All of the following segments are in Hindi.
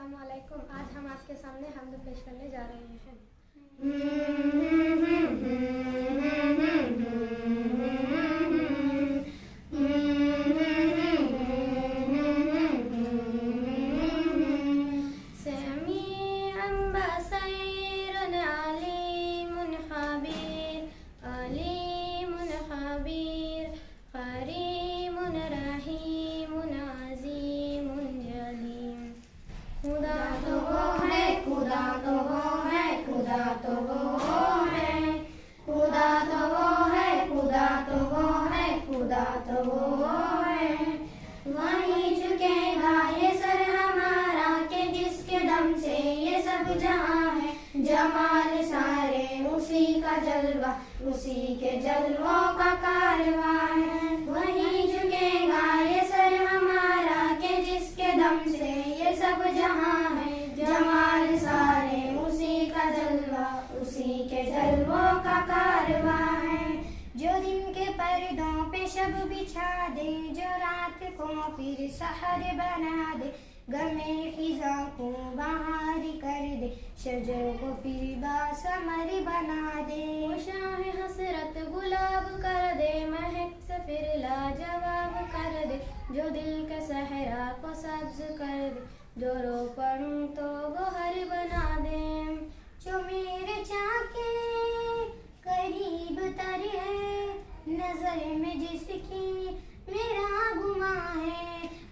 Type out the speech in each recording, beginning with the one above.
अस्सलामुअलैकुम। आज हम आपके सामने हम्द पेश करने जा रहे हैं। समीअन बसीरुन अलीमुन खबीर, अलीमुन खबीर, करीमुन रहीमुन अज़ीमुन जलीम। खुदा तो वो है, खुदा तो वो है, खुदा तो वो है, खुदा तो वो है, खुदा तो वो है, खुदा तो वो है। वहीं झुकेगा ये सर हमारा कि जिसके दम से ये सब जहां है। जमाल सारे उसी का जलवा, उसी के जलवों का कारवा है। वहीं झुकेगा ये सर हमारा कि जिसके दम से ये सब जहां है। जमाल सारे उसी का जलवा, उसी के जलवों का कारवा है। जो दिन के पर्दों पे शब बिछा दे, जो रात को फिर सहर बना दे। गमे खिजा को बहार कर दे, शजर को फिर बासमर बना दे। शाह हसरत गुलाब कर दे, महक से फिर लाजवाब कर दे। जो दिल के सहरा को सब्ज कर दे, जो रो पड़ूं तो गोहर बना दे। जो मेरे चाके करीब तर है, नजर में जिसकी मेरा गुमा है।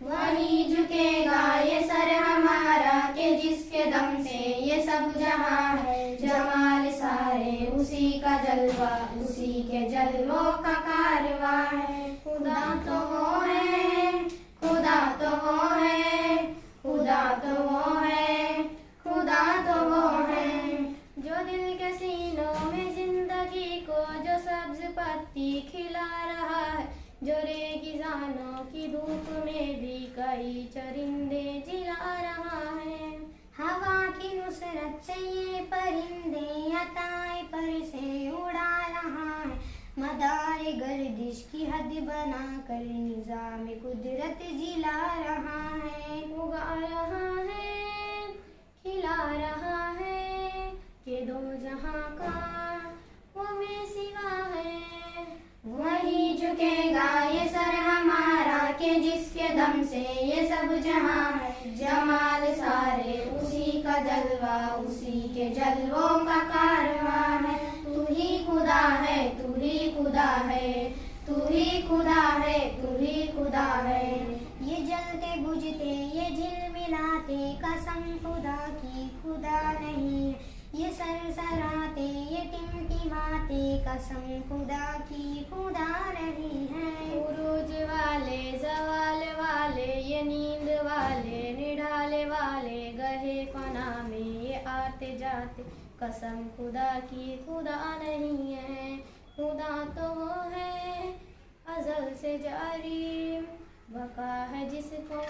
वही झुकेगा ये सर हमारा कि जिसके दम से ये सब जहां है। जमाल सारे उसी का जलवा, उसी के जलवों का कारवा है। खुदा तो वो है, खुदा तो वो है, खुदा तो वो है, खुदा तो वो है। जो दिल के सीनों में जिंदगी को जो सब्ज पत्ती खिला रहा है। जो रेगिजानों की धूप में भी कई चरिंदे जिला रहा है। हवा की नुसरत से ये परिंदे अताए पर से उड़ा रहा है। मदार गर्दिश की हद बना कर निजाम कुदरत जिला रहा है। उगा रहा है, खिला रहा है, ये दो जहां का वो में सिवा है। वही झुकेगा ये सर हमारा कि जिसके दम से ये सब जहां है। जमाल सारे उसी का जलवा, उसी के जलवों का कारवा है। तू ही खुदा है, तू ही खुदा है, तू ही खुदा है, तू ही खुदा है। ये जलते बुझते ये झिलमिलाते, कसम खुदा की खुदा नहीं। ये सरसराते ये टिमटिमाते, कसम खुदा की खुदा नहीं है। उरूज वाले जवाल वाले ये नींद वाले निढाले वाले, गहे फना में ये आते जाते, कसम खुदा की खुदा नहीं है। खुदा तो वो है अजल से जारी, बका है जिसको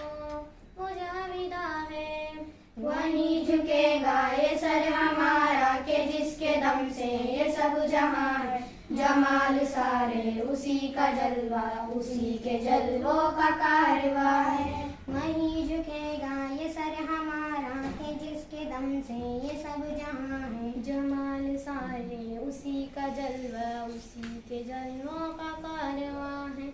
वो जाविदा है। वहीं झुकेगा ये सर हमारा कि जिसके दम से ये सब जहां है। जमाल सारे उसी का जलवा, उसी के जलवों का कारवा है। वहीं झुकेगा ये सर हमारा कि जिसके दम से ये सब जहां है। जमाल सारे उसी का जलवा, उसी के जलवों का कारवा है।